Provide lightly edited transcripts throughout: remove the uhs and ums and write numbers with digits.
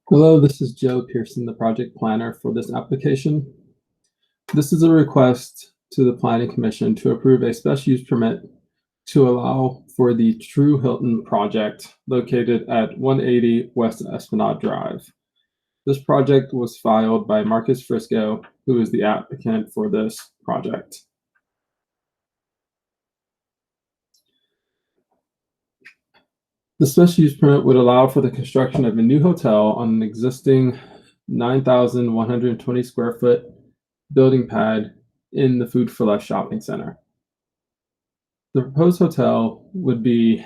Hello, this is Joe Pearson, the project planner for this application. This is a request to the Planning Commission to approve a special use permit to allow for the True Hilton project located at 180 West Esplanade Drive. This project was filed by Marcus Frisco, who is the applicant for this project. The special use permit would allow for the construction of a new hotel on an existing 9,120 square foot building pad in the Food for Less shopping center. The proposed hotel would be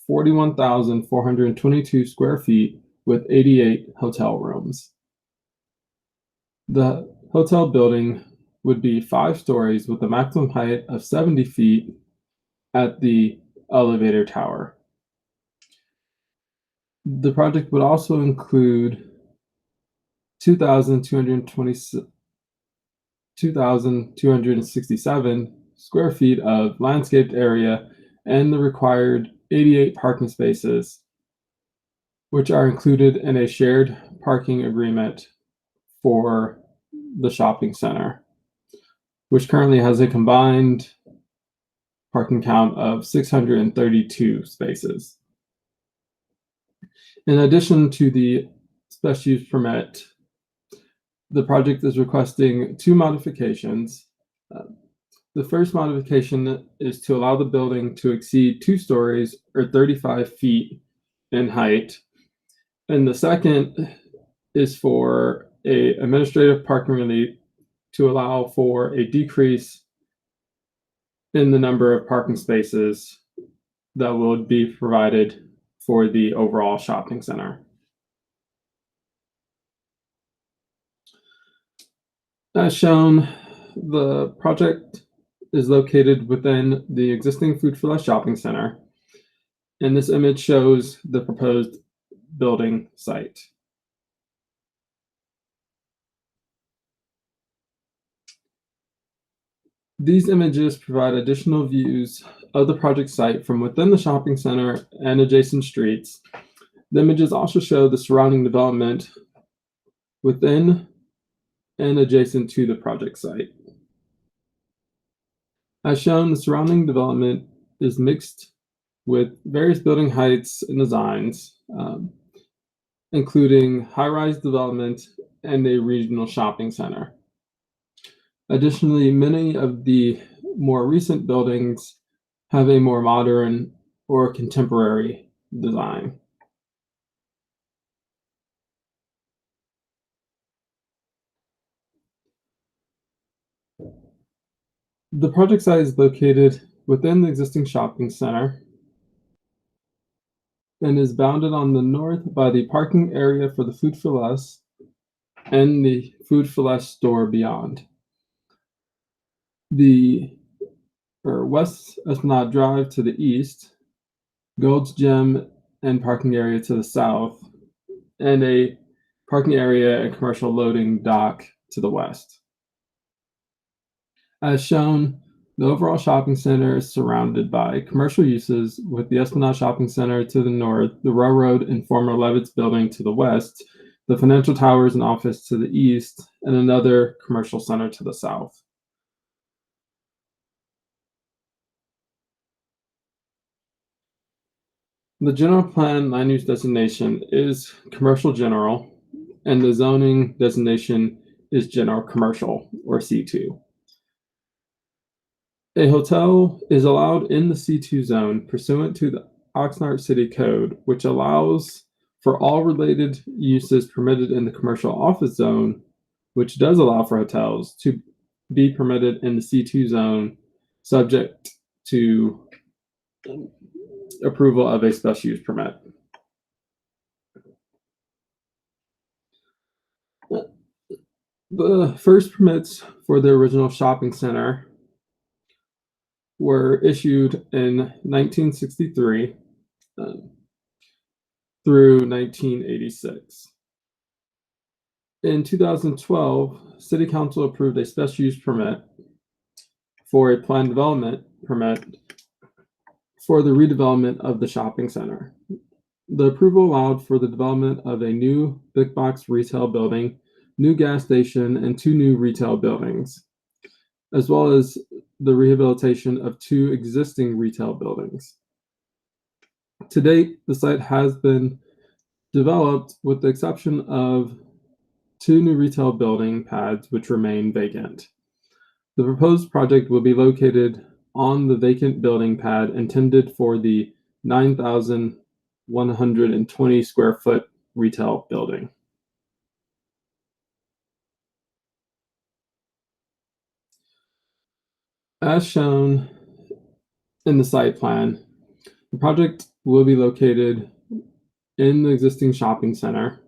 41,422 square feet with 88 hotel rooms. The hotel building would be 5 stories with a maximum height of 70 feet at the elevator tower. The project would also include 2,267 square feet of landscaped area and the required 88 parking spaces, which are included in a shared parking agreement for the shopping center, which currently has a combined parking count of 632 spaces. In addition to the special use permit, the project is requesting 2 modifications. The first modification is to allow the building to exceed 2 stories or 35 feet in height. And the second is for an administrative parking relief to allow for a decrease in the number of parking spaces that will be provided for the overall shopping center. As shown, the project is located within the existing Food for Less shopping center, and this image shows the proposed building site. These images provide additional views of the project site from within the shopping center and adjacent streets. The images also show the surrounding development within and adjacent to the project site. As shown, the surrounding development is mixed with various building heights and designs, including high-rise development and a regional shopping center. Additionally, many of the more recent buildings have a more modern or contemporary design. The project site is located within the existing shopping center and is bounded on the north by the parking area for the Food for Less and the Food for Less store beyond. The West Esplanade Drive to the east, Gold's Gym and parking area to the south, and a parking area and commercial loading dock to the west. As shown, the overall shopping center is surrounded by commercial uses, with the Esplanade Shopping Center to the north, the railroad and former Levitt's building to the west, the financial towers and office to the east, and another commercial center to the south. The general plan land use designation is commercial general, and the zoning designation is general commercial, or C2. A hotel is allowed in the C2 zone pursuant to the Oxnard City Code, which allows for all related uses permitted in the commercial office zone, which does allow for hotels to be permitted in the C2 zone, subject to approval of a special use permit. The first permits for the original shopping center were issued in 1963 through 1986. In 2012, City Council approved a special use permit for a planned development permit for the redevelopment of the shopping center. The approval allowed for the development of a new big box retail building, new gas station, and 2 new retail buildings, as well as the rehabilitation of 2 existing retail buildings. To date, the site has been developed with the exception of 2 new retail building pads which remain vacant. The proposed project will be located on the vacant building pad intended for the 9,120 square foot retail building. As shown in the site plan, the project will be located in the existing shopping center.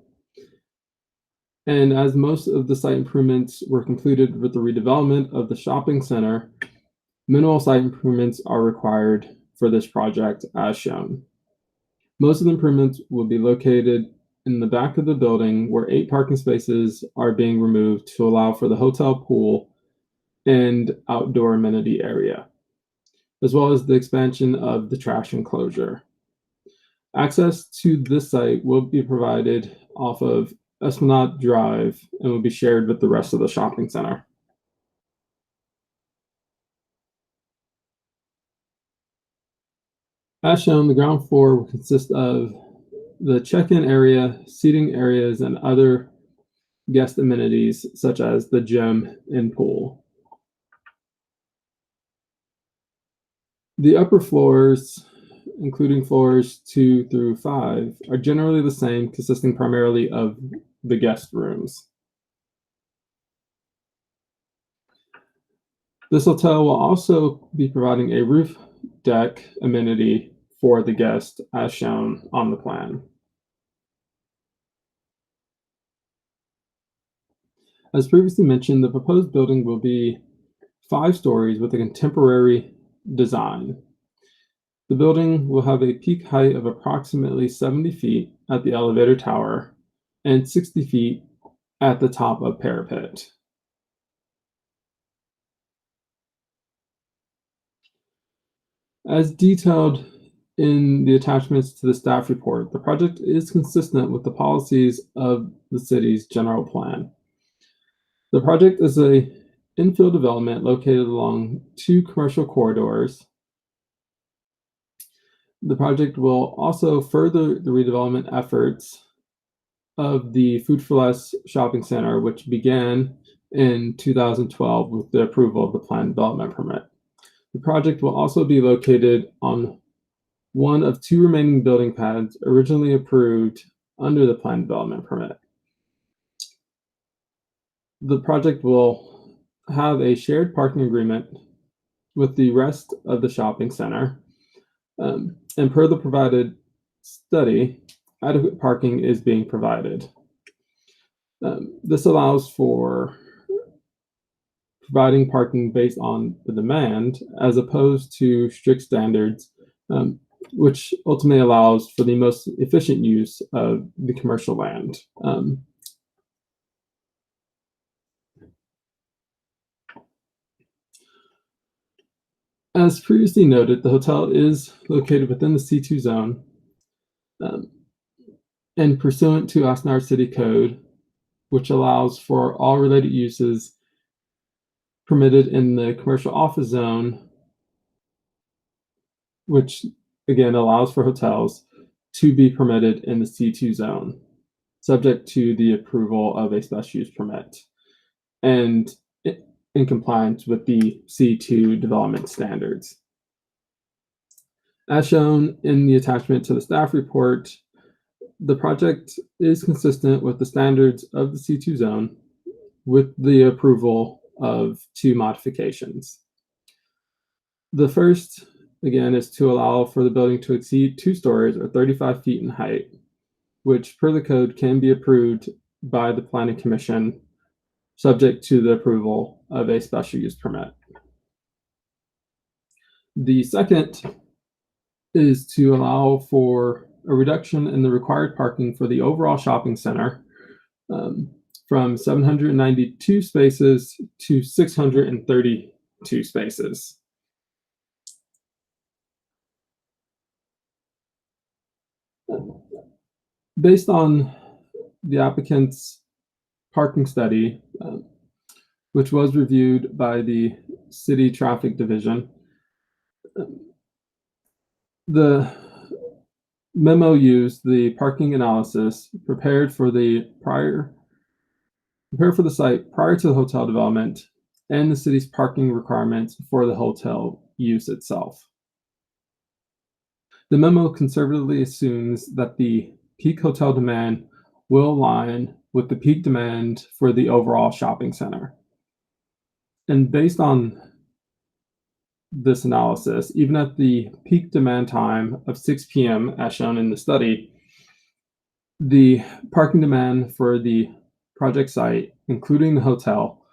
And as most of the site improvements were completed with the redevelopment of the shopping center, minimal site improvements are required for this project as shown. Most of the improvements will be located in the back of the building where 8 parking spaces are being removed to allow for the hotel pool and outdoor amenity area, as well as the expansion of the trash enclosure. Access to this site will be provided off of Esplanade Drive and will be shared with the rest of the shopping center. As shown, the ground floor will consist of the check-in area, seating areas, and other guest amenities such as the gym and pool. The upper floors, including floors 2 through 5, are generally the same, consisting primarily of the guest rooms. This hotel will also be providing a roof deck amenity for the guest as shown on the plan. As previously mentioned, the proposed building will be 5 stories with a contemporary design. The building will have a peak height of approximately 70 feet at the elevator tower and 60 feet at the top of parapet. As detailed in the attachments to the staff report, the project is consistent with the policies of the city's general plan. The project is a infill development located along 2 commercial corridors. The project will also further the redevelopment efforts of the Food for Less shopping center, which began in 2012 with the approval of the planned development permit. The project will also be located on one of 2 remaining building pads originally approved under the planned development permit. The project will have a shared parking agreement with the rest of the shopping center. And per the provided study, adequate parking is being provided. This allows for providing parking based on the demand as opposed to strict standards, which ultimately allows for the most efficient use of the commercial land. As previously noted, the hotel is located within the C2 zone and pursuant to Oxnard City Code, which allows for all related uses permitted in the commercial office zone, which again allows for hotels to be permitted in the C2 zone, subject to the approval of a special use permit and in compliance with the C2 development standards. As shown in the attachment to the staff report, the project is consistent with the standards of the C2 zone with the approval of 2 modifications. The first, again, is to allow for the building to exceed 2 stories or 35 feet in height, which per the code can be approved by the Planning Commission subject to the approval of a special use permit. The second is to allow for a reduction in the required parking for the overall shopping center from 792 spaces to 632 spaces. Based on the applicant's parking study, which was reviewed by the City Traffic Division, the memo used the parking analysis prepared for the site prior to the hotel development and the city's parking requirements for the hotel use itself. The memo conservatively assumes that the peak hotel demand will align with the peak demand for the overall shopping center. And based on this analysis, even at the peak demand time of 6 p.m., as shown in the study, the parking demand for the project site, including the hotel,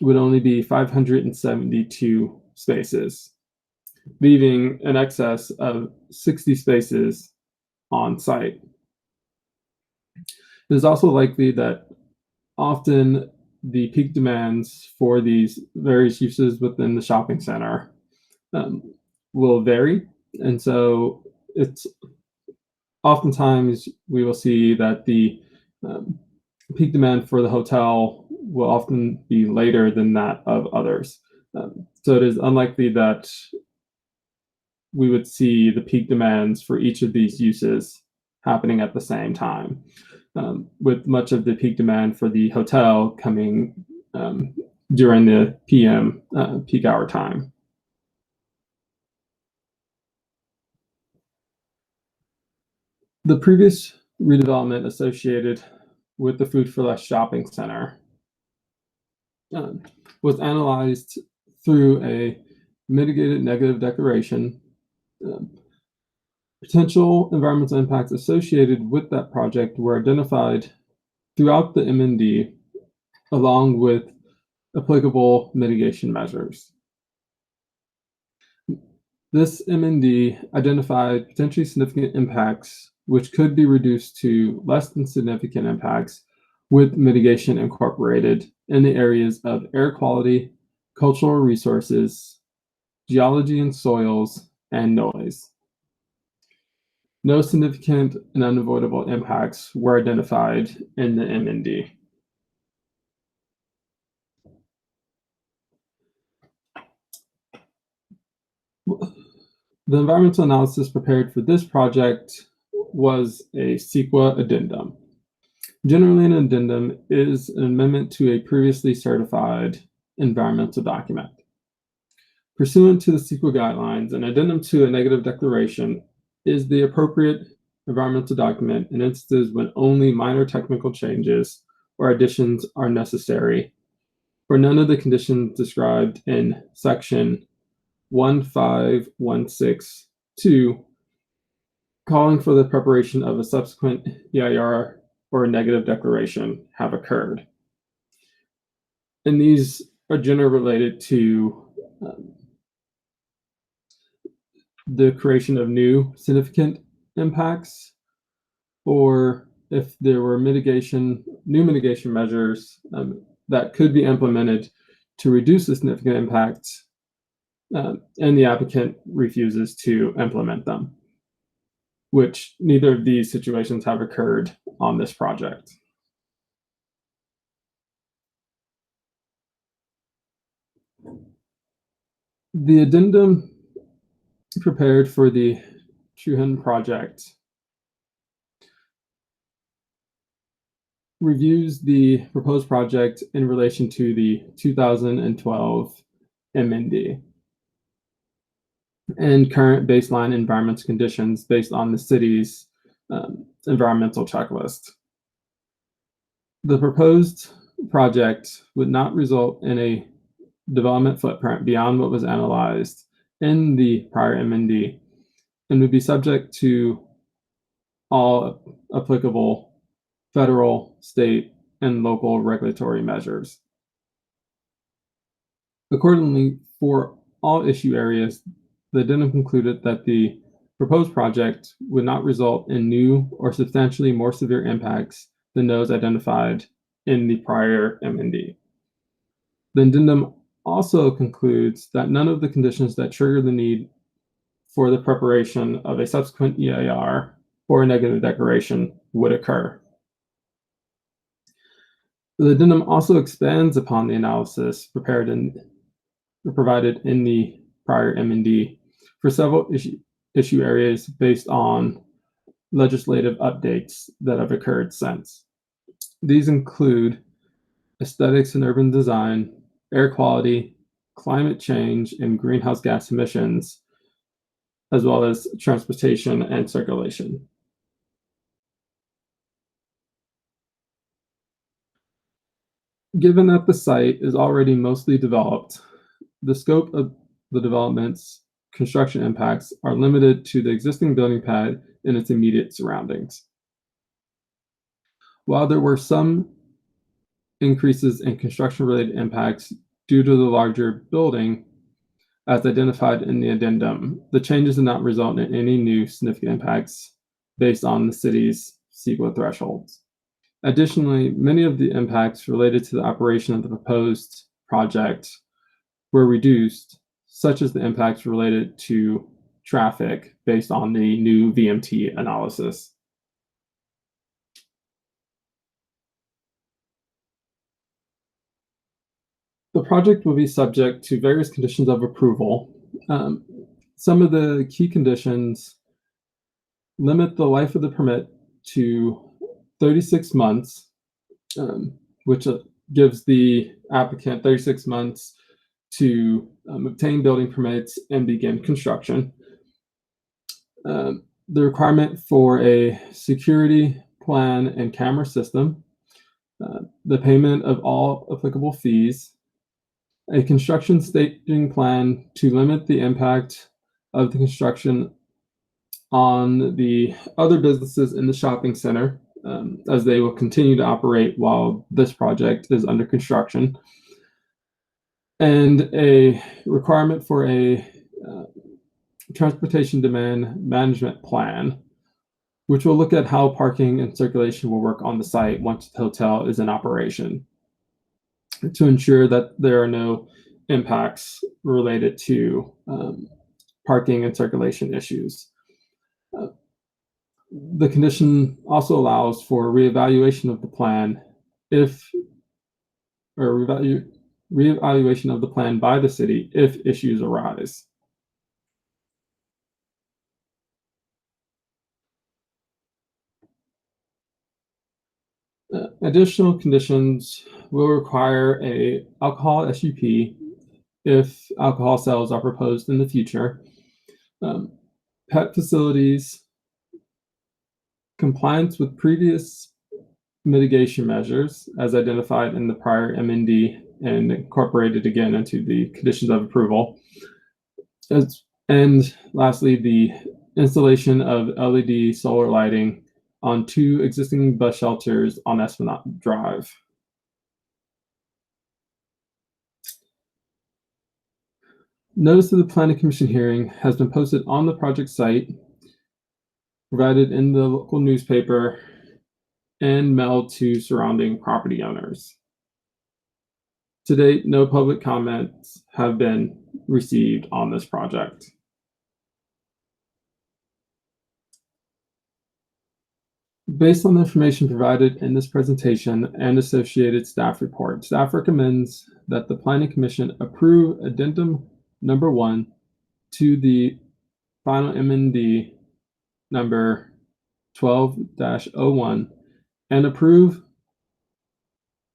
would only be 572 spaces, leaving an excess of 60 spaces on site. It is also likely that often the peak demands for these various uses within the shopping center will vary. And so it's oftentimes we will see that the peak demand for the hotel will often be later than that of others. So it is unlikely that we would see the peak demands for each of these uses happening at the same time, with much of the peak demand for the hotel coming during the PM peak hour time. The previous redevelopment associated with the Food for Less shopping center was analyzed through a mitigated negative declaration. Potential environmental impacts associated with that project were identified throughout the MND, along with applicable mitigation measures. This MND identified potentially significant impacts, which could be reduced to less than significant impacts with mitigation incorporated in the areas of air quality, cultural resources, geology and soils, and noise. No significant and unavoidable impacts were identified in the MND. The environmental analysis prepared for this project was a CEQA addendum. Generally, an addendum is an amendment to a previously certified environmental document. Pursuant to the CEQA guidelines, an addendum to a negative declaration is the appropriate environmental document in instances when only minor technical changes or additions are necessary, for none of the conditions described in section 15162 calling for the preparation of a subsequent EIR or a negative declaration have occurred. And these are generally related to the creation of new significant impacts, or if there were new mitigation measures that could be implemented to reduce the significant impacts, and the applicant refuses to implement them, which neither of these situations have occurred on this project. The addendum prepared for the Truhan project reviews the proposed project in relation to the 2012 MND and current baseline environmental conditions based on the city's environmental checklist. The proposed project would not result in a development footprint beyond what was analyzed in the prior MND and would be subject to all applicable federal, state, and local regulatory measures. Accordingly, for all issue areas, the addendum concluded that the proposed project would not result in new or substantially more severe impacts than those identified in the prior MND. The addendum also concludes that none of the conditions that trigger the need for the preparation of a subsequent EIR or a negative declaration would occur. The addendum also expands upon the analysis provided in the prior M&D for several issue areas based on legislative updates that have occurred since. These include aesthetics and urban design, air quality, climate change, and greenhouse gas emissions, as well as transportation and circulation. Given that the site is already mostly developed, the scope of the development's construction impacts are limited to the existing building pad and its immediate surroundings. While there were some increases in construction-related impacts due to the larger building, as identified in the addendum, the changes did not result in any new significant impacts based on the city's CEQA thresholds. Additionally, many of the impacts related to the operation of the proposed project were reduced, such as the impacts related to traffic based on the new VMT analysis. The project will be subject to various conditions of approval. Some of the key conditions limit the life of the permit to 36 months, which gives the applicant 36 months to obtain building permits and begin construction. The requirement for a security plan and camera system, the payment of all applicable fees, a construction staging plan to limit the impact of the construction on the other businesses in the shopping center, as they will continue to operate while this project is under construction, and a requirement for a transportation demand management plan, which will look at how parking and circulation will work on the site once the hotel is in operation, to ensure that there are no impacts related to parking and circulation issues. The condition also allows for reevaluation of the plan reevaluation of the plan by the city if issues arise. Additional conditions will require a alcohol SUP if alcohol sales are proposed in the future, pet facilities, compliance with previous mitigation measures as identified in the prior M&D and incorporated again into the conditions of approval, and lastly, the installation of LED solar lighting on 2 existing bus shelters on Esplanade Drive. Notice of the Planning Commission hearing has been posted on the project site, provided in the local newspaper, and mailed to surrounding property owners. To date, no public comments have been received on this project. Based on the information provided in this presentation and associated staff report, staff recommends that the Planning Commission approve Addendum number 1 to the final M&D number 12-01 and approve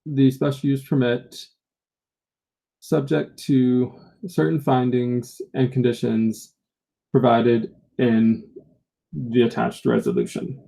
the special use permit subject to certain findings and conditions provided in the attached resolution.